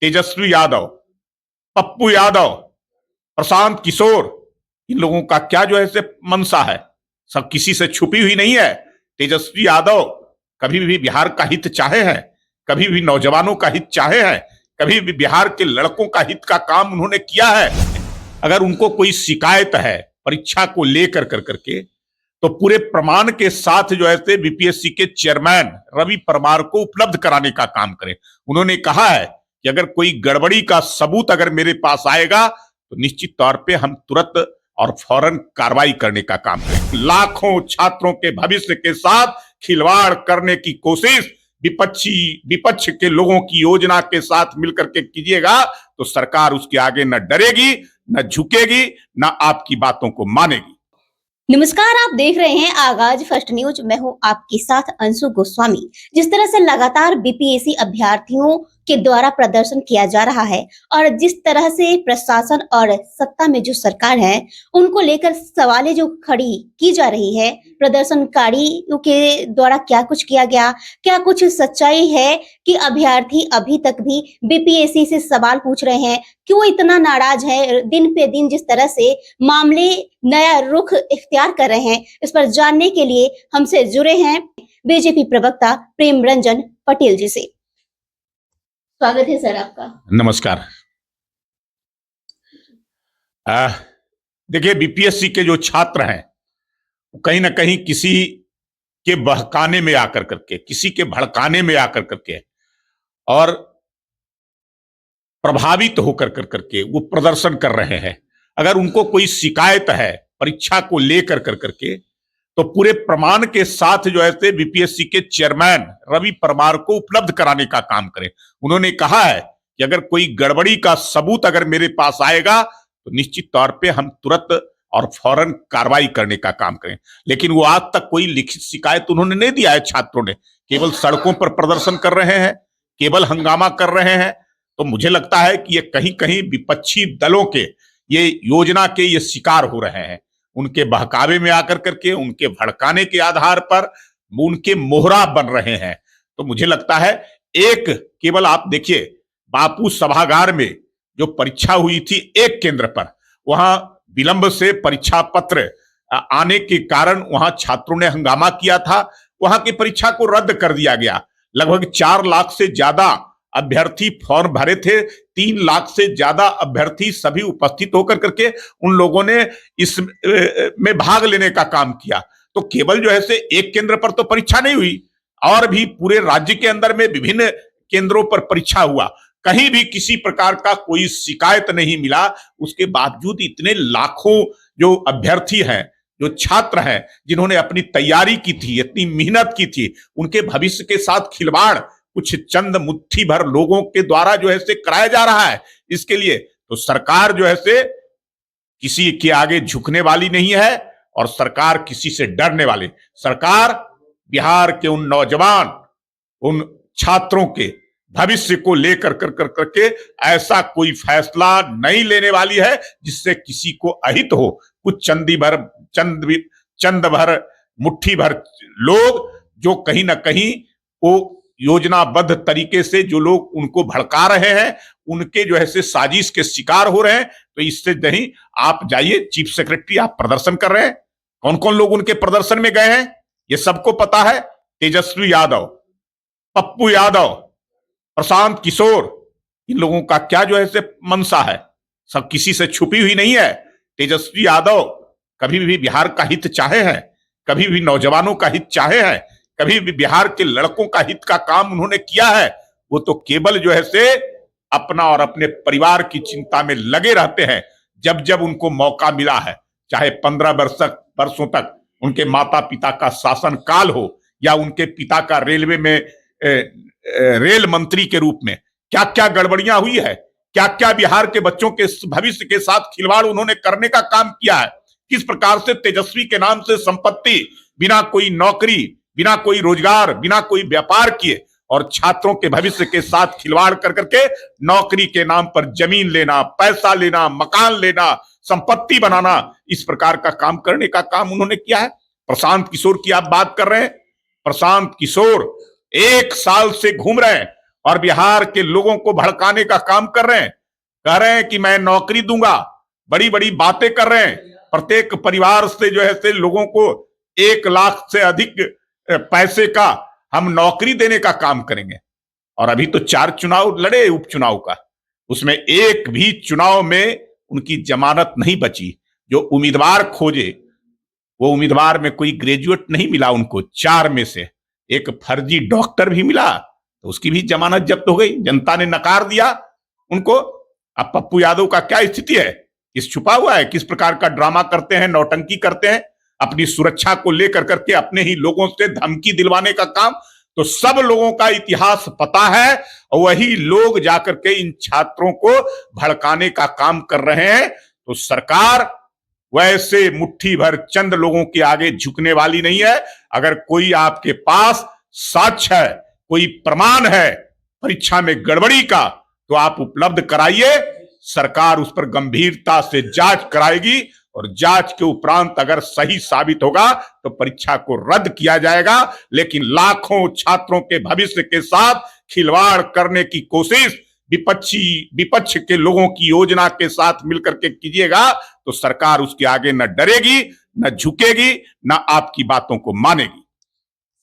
तेजस्वी यादव, पप्पू यादव, प्रशांत किशोर, इन लोगों का क्या जो है से मंशा है, सब किसी से छुपी हुई नहीं है। तेजस्वी यादव कभी भी बिहार का हित चाहे हैं, कभी भी नौजवानों का हित चाहे हैं, कभी भी बिहार के लड़कों का हित का काम उन्होंने किया है। अगर उनको कोई शिकायत है परीक्षा को लेकर करके, तो पूरे प्रमाण के साथ जो है बीपीएससी के चेयरमैन रवि परमार को उपलब्ध कराने का काम करें। उन्होंने कहा है कि अगर कोई गड़बड़ी का सबूत अगर मेरे पास आएगा तो निश्चित तौर पे हम तुरंत और फौरन कार्रवाई करने का काम करें। लाखों छात्रों के भविष्य के साथ खिलवाड़ करने की कोशिश विपक्ष के लोगों की योजना के साथ मिलकर के कीजिएगा तो सरकार उसके आगे न डरेगी, न झुकेगी, न आपकी बातों को मानेगी। नमस्कार, आप देख रहे हैं आगाज फर्स्ट न्यूज। मैं हूं आपके साथ अंशु गोस्वामी। जिस तरह से लगातार बीपीएससी अभ्यर्थियों के द्वारा प्रदर्शन किया जा रहा है और जिस तरह से प्रशासन और सत्ता में जो सरकार है उनको लेकर सवालें जो खड़ी की जा रही है, प्रदर्शनकारियों के द्वारा क्या कुछ किया गया, क्या कुछ सच्चाई है कि अभ्यर्थी अभी तक भी बीपीएससी से सवाल पूछ रहे हैं, क्यों इतना नाराज है, दिन पे दिन जिस तरह से मामले नया रुख इख्तियार कर रहे हैं, इस पर जानने के लिए हमसे जुड़े हैं बीजेपी प्रवक्ता प्रेम रंजन पटेल जी से। स्वागत है सर आपका। नमस्कार। देखिए, बीपीएससी के जो छात्र हैं कहीं ना कहीं किसी के बहकाने में आकर करके, किसी के भड़काने में आकर करके और प्रभावित होकर करके वो प्रदर्शन कर रहे हैं। अगर उनको कोई शिकायत है परीक्षा को लेकर करके, तो पूरे प्रमाण के साथ जो है बीपीएससी के चेयरमैन रवि परमार को उपलब्ध कराने का काम करें। उन्होंने कहा है कि अगर कोई गड़बड़ी का सबूत अगर मेरे पास आएगा तो निश्चित तौर पे हम तुरंत और फौरन कार्रवाई करने का काम करें। लेकिन वो आज तक कोई लिखित शिकायत उन्होंने नहीं दिया है। छात्रों ने केवल सड़कों पर प्रदर्शन कर रहे हैं, केवल हंगामा कर रहे हैं। तो मुझे लगता है कि ये कहीं कहीं विपक्षी दलों के ये योजना के ये शिकार हो रहे हैं। उनके बहकावे में आकर करके, उनके भड़काने के आधार पर उनके मोहरा बन रहे हैं। तो मुझे लगता है एक केवल आप देखिए, बापू सभागार में जो परीक्षा हुई थी एक केंद्र पर, वहां विलंब से परीक्षा पत्र आने के कारण वहां छात्रों ने हंगामा किया था। वहां की परीक्षा को रद्द कर दिया गया। लगभग 4 लाख से ज्यादा अभ्यर्थी फॉर्म भरे थे। 3 लाख से ज्यादा अभ्यर्थी सभी उपस्थित होकर करके उन लोगों ने इस में भाग लेने का काम किया। तो केवल जो है से एक केंद्र पर तो परीक्षा नहीं हुई, और भी पूरे राज्य के अंदर में विभिन्न केंद्रों पर परीक्षा हुआ। कहीं भी किसी प्रकार का कोई शिकायत नहीं मिला। उसके बावजूद इतने लाखों जो अभ्यर्थी हैं, जो छात्र हैं, जिन्होंने अपनी तैयारी की थी, इतनी मेहनत की थी, उनके भविष्य के साथ खिलवाड़ कुछ चंद मुट्ठी भर लोगों के द्वारा जो है से कराया जा रहा है। इसके लिए तो सरकार जो है से किसी के आगे झुकने वाली नहीं है और सरकार किसी से डरने वाली। सरकार बिहार के उन नौजवान, उन छात्रों के भविष्य को लेकर करके ऐसा कोई फैसला नहीं लेने वाली है जिससे किसी को अहित हो। कुछ चंद भर मुट्ठी भर लोग जो कहीं ना कहीं वो योजनाबद्ध तरीके से जो लोग उनको भड़का रहे हैं, उनके जो है से साजिश के शिकार हो रहे हैं। तो इससे नहीं, आप जाइए, चीफ सेक्रेटरी आप प्रदर्शन कर रहे हैं, कौन कौन लोग उनके प्रदर्शन में गए हैं ये सबको पता है। तेजस्वी यादव, पप्पू यादव, प्रशांत किशोर, इन लोगों का क्या जो है से मंशा है, सब किसी से छुपी हुई नहीं है। तेजस्वी यादव कभी भी बिहार का हित चाहे हैं, कभी भी नौजवानों का हित चाहे हैं, कभी भी बिहार के लड़कों का हित का काम उन्होंने किया है। वो तो केवल जो है से अपना और अपने परिवार की चिंता में लगे रहते हैं। जब जब उनको मौका मिला है, चाहे 15 वर्षों तक उनके माता पिता का शासन काल हो या उनके पिता का रेलवे में रेल मंत्री के रूप में क्या क्या गड़बड़ियां हुई है, क्या क्या बिहार के बच्चों के भविष्य के साथ खिलवाड़ उन्होंने करने का काम किया है, किस प्रकार से तेजस्वी के नाम से संपत्ति, बिना कोई नौकरी, बिना कोई रोजगार, बिना कोई व्यापार किए और छात्रों के भविष्य के साथ खिलवाड़ कर करके नौकरी के नाम पर जमीन लेना, पैसा लेना, मकान लेना, संपत्ति बनाना, इस प्रकार का काम करने का काम उन्होंने किया है। प्रशांत किशोर की आप बात कर रहे हैं। प्रशांत किशोर 1 साल से घूम रहे हैं और बिहार के लोगों को भड़काने का काम कर रहे हैं। कह रहे हैं कि मैं नौकरी दूंगा, बड़ी बड़ी बातें कर रहे हैं। प्रत्येक परिवार से जो है से लोगों को 1 लाख से अधिक पैसे का हम नौकरी देने का काम करेंगे। और अभी तो 4 चुनाव लड़े उपचुनाव का, उसमें एक भी चुनाव में उनकी जमानत नहीं बची। जो उम्मीदवार खोजे वो उम्मीदवार में कोई ग्रेजुएट नहीं मिला उनको। 4 में से एक फर्जी डॉक्टर भी मिला तो उसकी भी जमानत जब्त हो गई, जनता ने नकार दिया उनको। अब पप्पू यादव का क्या स्थिति है, किस छुपा हुआ है, किस प्रकार का ड्रामा करते हैं, नौटंकी करते हैं अपनी सुरक्षा को लेकर करके, अपने ही लोगों से धमकी दिलवाने का काम। तो सब लोगों का इतिहास पता है और वही लोग जाकर के इन छात्रों को भड़काने का काम कर रहे हैं। तो सरकार वैसे मुट्ठी भर चंद लोगों के आगे झुकने वाली नहीं है। अगर कोई आपके पास साक्ष्य है, कोई प्रमाण है परीक्षा में गड़बड़ी का, तो आप उपलब्ध कराइए। सरकार उस पर गंभीरता से जांच कराएगी और जांच के उपरांत अगर सही साबित होगा तो परीक्षा को रद्द किया जाएगा। लेकिन लाखों छात्रों के भविष्य के साथ खिलवाड़ करने की कोशिश विपक्ष के लोगों की योजना के साथ मिलकर के कीजिएगा तो सरकार उसके आगे न डरेगी, न झुकेगी, न आपकी बातों को मानेगी।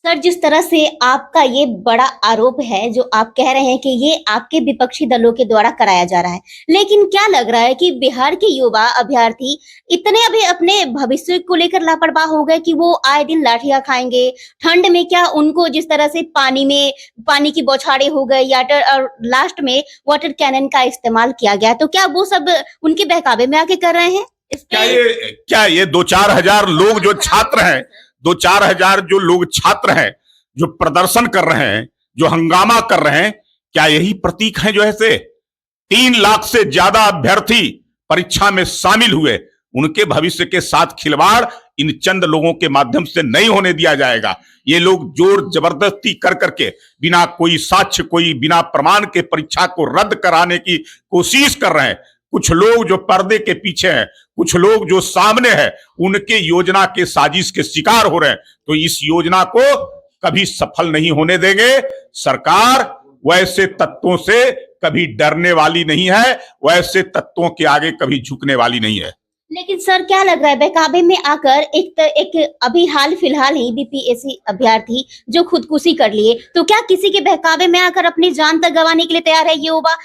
सर, जिस तरह से आपका ये बड़ा आरोप है, जो आप कह रहे हैं कि ये आपके विपक्षी दलों के द्वारा कराया जा रहा है, लेकिन क्या लग रहा है कि बिहार के युवा अभ्यर्थी इतने अभी अपने भविष्य को लेकर लापरवाह हो गए कि वो आए दिन लाठियां खाएंगे? ठंड में क्या उनको जिस तरह से पानी की बौछारें हो गई या और लास्ट में वाटर कैनन का इस्तेमाल किया गया, तो क्या वो सब उनके बहकावे में आके कर रहे हैं? क्या ये 2-4 हजार लोग जो छात्र हैं, 2-4 हजार जो लोग छात्र हैं, जो प्रदर्शन कर रहे हैं, जो हंगामा कर रहे हैं, क्या यही प्रतीक हैं जो ऐसे 3 लाख से ज्यादा अभ्यर्थी परीक्षा में शामिल हुए? उनके भविष्य के साथ खिलवाड़ इन चंद लोगों के माध्यम से नहीं होने दिया जाएगा। ये लोग जोर जबरदस्ती कर करके बिना कोई साक्ष्य, कोई बिना प्रमाण के परीक्षा को रद्द कराने की कोशिश कर रहे हैं। कुछ लोग जो पर्दे के पीछे हैं, कुछ लोग जो सामने हैं, उनके योजना के साजिश के शिकार हो रहे हैं। तो इस योजना को कभी सफल नहीं होने देंगे। सरकार वैसे तत्वों से कभी डरने वाली नहीं है, वैसे तत्वों के आगे कभी झुकने वाली नहीं है। लेकिन सर, क्या लग रहा है बहकावे में आकर एक अभी हाल फिलहाल ही बीपीएससी अभ्यर्थी जो खुदकुशी कर लिए, तो क्या किसी के बहकावे में आकर अपनी जान तक गंवाने के लिए तैयार है ये युवा?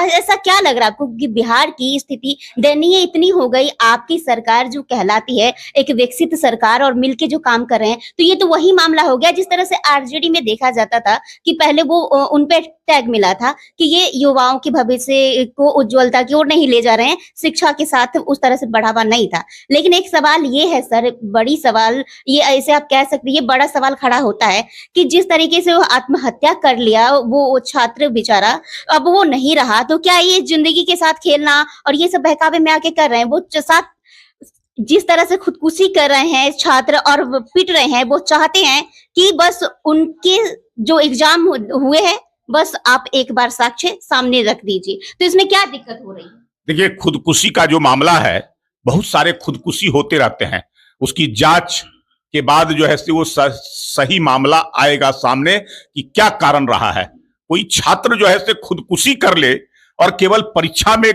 ऐसा क्या लग रहा है आपको कि बिहार की स्थिति दयनीय इतनी हो गई? आपकी सरकार जो कहलाती है एक विकसित सरकार और मिलके जो काम कर रहे हैं, तो ये तो वही मामला हो गया जिस तरह से आरजेडी में देखा जाता था कि पहले वो उन पे टैग मिला था कि ये युवाओं के भविष्य को उज्ज्वलता की ओर नहीं ले जा रहे हैं, शिक्षा के साथ उस तरह से बढ़ावा नहीं था। लेकिन एक सवाल ये है सर, बड़ी सवाल ये, ऐसे आप कह सकते हैं, ये बड़ा सवाल खड़ा होता है कि जिस तरीके से वो आत्महत्या कर लिया वो छात्र बेचारा, अब वो नहीं रहा, तो क्या ये जिंदगी के साथ खेलना और ये सब बहकावे में आके कर रहे हैं? वो साथ जिस तरह से खुदकुशी कर रहे हैं छात्र और पिट रहे हैं, वो चाहते हैं कि बस उनके जो एग्जाम हुए हैं बस आप एक बार साक्ष्य सामने रख दीजिए, तो इसमें क्या दिक्कत हो रही है? देखिए, खुदकुशी का जो मामला है, बहुत सारे खुदकुशी होते रहते हैं। उसकी जांच के बाद जो है वो सही मामला आएगा सामने कि क्या कारण रहा है। कोई छात्र जो है खुदकुशी कर ले और केवल परीक्षा में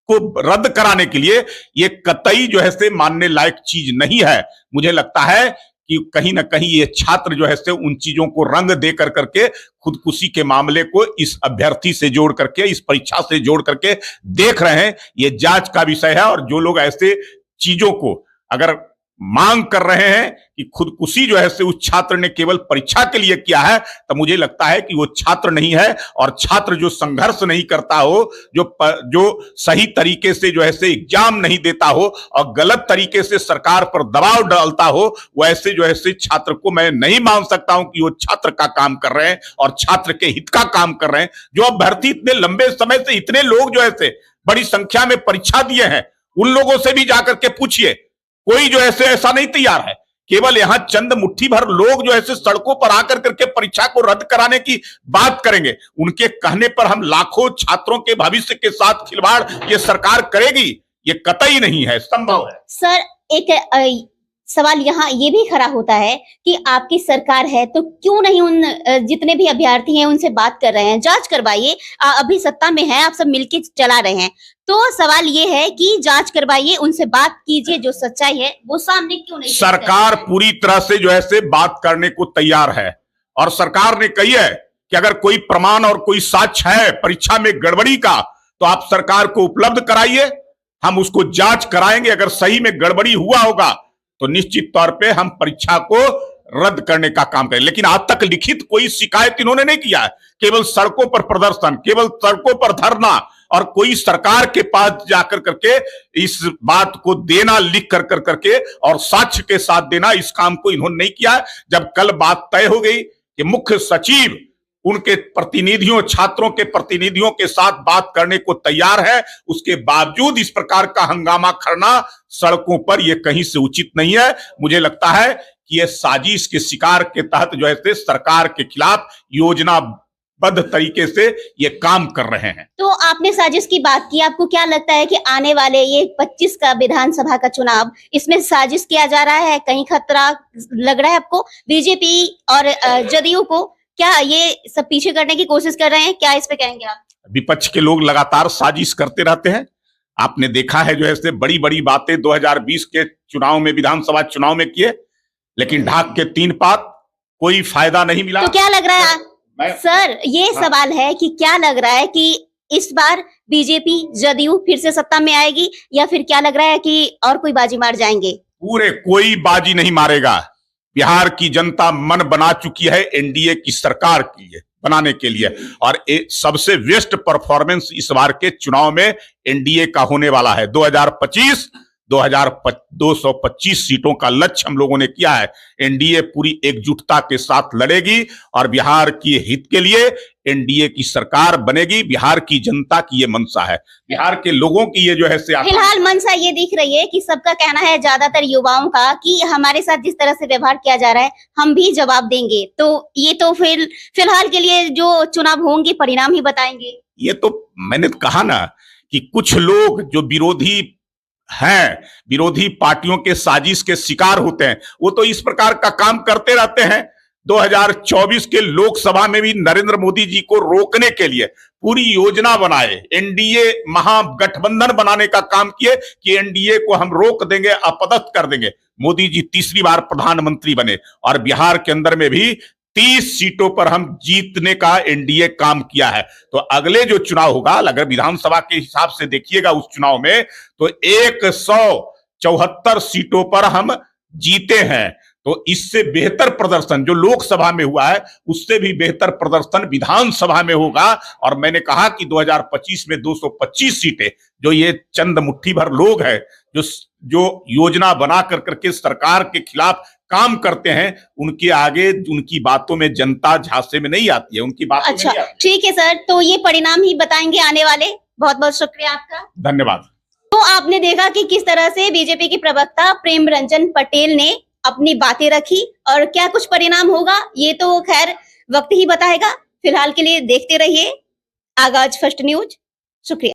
को रद्द कराने के लिए, ये कतई जो है मानने लायक चीज नहीं है। मुझे लगता है कि कहीं ना कहीं ये छात्र जो है उन चीजों को रंग दे कर करके खुदकुशी के मामले को इस अभ्यर्थी से जोड़ करके, इस परीक्षा से जोड़ करके देख रहे हैं। ये जांच का विषय है और जो लोग ऐसे चीजों को अगर मांग कर रहे हैं कि खुदकुशी जो है उस छात्र ने केवल परीक्षा के लिए किया है, तो मुझे लगता है कि वो छात्र नहीं है। और छात्र जो संघर्ष नहीं करता हो, जो सही तरीके से जो है एग्जाम नहीं देता हो और गलत तरीके से सरकार पर दबाव डालता हो, वैसे जो है छात्र को मैं नहीं मान सकता हूं कि वो छात्र का काम कर रहे हैं और छात्र के हित का काम कर रहे हैं। जो अभ्यर्थी इतने लंबे समय से, इतने लोग जो है बड़ी संख्या में परीक्षा दिए हैं, उन लोगों से भी जाकर के पूछिए, कोई जो ऐसा नहीं तैयार है। केवल यहां चंद मुट्ठी भर लोग जो ऐसे सड़कों पर आकर करके परीक्षा को रद्द कराने की बात करेंगे। उनके कहने पर हम लाखों छात्रों के भविष्य के साथ खिलवाड़ ये सरकार करेगी, ये कतई नहीं है, संभव है। सर, एक सवाल यहाँ ये भी खड़ा होता है कि आपकी सरकार है तो क्यों नहीं उन जितने भी अभ्यर्थी हैं उनसे बात कर रहे हैं, जांच करवाइए। अभी सत्ता में है, आप सब मिलके चला रहे हैं, तो सवाल ये है कि जांच करवाइए, उनसे बात कीजिए, जो सच्चाई है वो सामने क्यों नहीं? सरकार पूरी तरह से जो है से बात करने को तैयार है और सरकार ने कही है कि अगर कोई प्रमाण और कोई साक्ष्य है परीक्षा में गड़बड़ी का तो आप सरकार को उपलब्ध कराइए, हम उसको जांच कराएंगे। अगर सही में गड़बड़ी हुआ होगा तो निश्चित तौर पे हम परीक्षा को रद्द करने का काम करें। लेकिन आज तक लिखित कोई शिकायत इन्होंने नहीं किया है, केवल सड़कों पर प्रदर्शन, केवल सड़कों पर धरना और कोई सरकार के पास जाकर करके इस बात को देना, लिख कर करके और साक्ष्य के साथ देना, इस काम को इन्होंने नहीं किया। जब कल बात तय हो गई कि मुख्य सचिव उनके प्रतिनिधियों, छात्रों के प्रतिनिधियों के साथ बात करने को तैयार है, उसके बावजूद इस प्रकार का हंगामा करना सड़कों पर यह कहीं से उचित नहीं है। मुझे लगता है कि यह साजिश के शिकार के तहत जो है सरकार के खिलाफ योजनाबद्ध तरीके से ये काम कर रहे हैं। तो आपने साजिश की बात की, आपको क्या लगता है कि आने वाले ये 25 का विधानसभा का चुनाव, इसमें साजिश किया जा रहा है? कहीं खतरा लग रहा है आपको? बीजेपी और जदयू को क्या ये सब पीछे करने की कोशिश कर रहे हैं? क्या इस पे कहेंगे आप? विपक्ष के लोग लगातार साजिश करते रहते हैं। आपने देखा है जो है बड़ी बड़ी बातें 2020 के चुनाव में, विधानसभा चुनाव में किए, लेकिन ढाक के 3 पात, कोई फायदा नहीं मिला। तो क्या लग रहा है सर, ये सवाल है कि क्या लग रहा है कि इस बार बीजेपी जदयू फिर से सत्ता में आएगी, या फिर क्या लग रहा है कि और कोई बाजी मार जाएंगे? पूरे कोई बाजी नहीं मारेगा। बिहार की जनता मन बना चुकी है एनडीए की सरकार के लिए, बनाने के लिए, और सबसे बेस्ट परफॉर्मेंस इस बार के चुनाव में एनडीए का होने वाला है। 225 सीटों का लक्ष्य हम लोगों ने किया है। एनडीए पूरी एकजुटता के साथ लड़ेगी और बिहार के हित के लिए एनडीए की सरकार बनेगी। बिहार की जनता की ये मंशा है, बिहार के लोगों की ये जो है फिलहाल मंशा ये दिख रही है कि सबका कहना है, ज्यादातर युवाओं का, कि हमारे साथ जिस तरह से व्यवहार किया जा रहा है हम भी जवाब देंगे। तो ये तो फिलहाल के लिए जो चुनाव होंगे परिणाम ही बताएंगे। ये तो मैंने कहा ना कि कुछ लोग जो विरोधी हैं, विरोधी पार्टियों के साजिश के शिकार होते हैं, वो तो इस प्रकार का काम करते रहते हैं। 2024 के लोकसभा में भी नरेंद्र मोदी जी को रोकने के लिए पूरी योजना बनाए, एनडीए महागठबंधन बनाने का काम किए कि एनडीए को हम रोक देंगे, अपदस्थ कर देंगे। मोदी जी तीसरी बार प्रधानमंत्री बने और बिहार के अंदर में भी 30 सीटों पर हम जीतने का एनडीए काम किया है। तो अगले जो चुनाव होगा, अगर विधानसभा के हिसाब से देखिएगा उस चुनाव में, तो 174 सीटों पर हम जीते हैं। तो इससे बेहतर प्रदर्शन जो लोकसभा में हुआ है, उससे भी बेहतर प्रदर्शन विधानसभा में होगा। और मैंने कहा कि 2025 में 225 सीटें, जो ये चंद मुट्ठी भर लोग हैं जो योजना बना करके सरकार के खिलाफ काम करते हैं, उनके आगे उनकी बातों में जनता झांसे में नहीं आती है, उनकी बातों में नहीं आती। ठीक है सर, तो ये परिणाम ही बताएंगे आने वाले। बहुत बहुत शुक्रिया आपका, धन्यवाद। तो आपने देखा कि किस तरह से बीजेपी के प्रवक्ता प्रेम रंजन पटेल ने अपनी बातें रखी, और क्या कुछ परिणाम होगा ये तो खैर वक्त ही बताएगा। फिलहाल के लिए देखते रहिए आगाज फर्स्ट न्यूज। शुक्रिया।